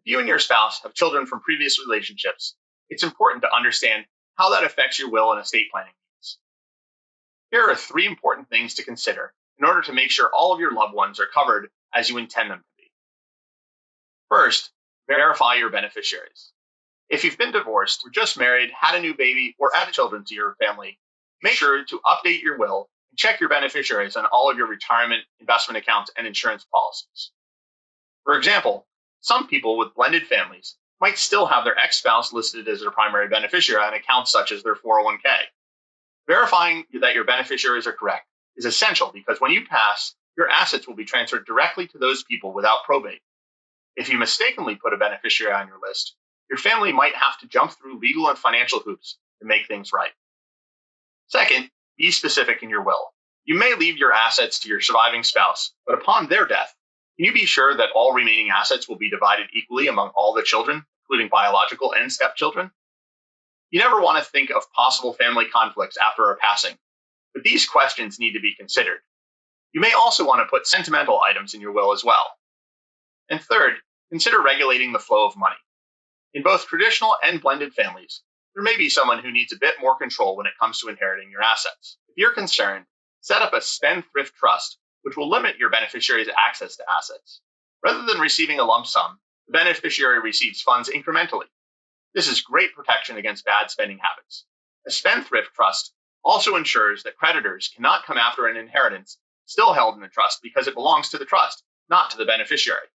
If you and your spouse have children from previous relationships, it's important to understand how that affects your will and estate planning needs. Here are 3 important things to consider in order to make sure all of your loved ones are covered as you intend them to be. First, verify your beneficiaries. If you've been divorced, or just married, had a new baby, or added children to your family, make sure to update your will and check your beneficiaries on all of your retirement, investment accounts, and insurance policies. For example, some people with blended families might still have their ex-spouse listed as their primary beneficiary on accounts such as their 401k. Verifying that your beneficiaries are correct is essential because when you pass, your assets will be transferred directly to those people without probate. If you mistakenly put a beneficiary on your list, your family might have to jump through legal and financial hoops to make things right. Second, be specific in your will. You may leave your assets to your surviving spouse, but upon their death, can you be sure that all remaining assets will be divided equally among all the children, including biological and stepchildren? You never want to think of possible family conflicts after a passing, but these questions need to be considered. You may also want to put sentimental items in your will as well. And third, consider regulating the flow of money. In both traditional and blended families, there may be someone who needs a bit more control when it comes to inheriting your assets. If you're concerned, set up a spendthrift trust, which will limit your beneficiary's access to assets. Rather than receiving a lump sum, the beneficiary receives funds incrementally. This is great protection against bad spending habits. A spendthrift trust also ensures that creditors cannot come after an inheritance still held in the trust because it belongs to the trust, not to the beneficiary.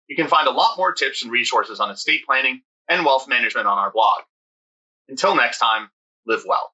You can find a lot more tips and resources on estate planning and wealth management on our blog. Until next time, live well.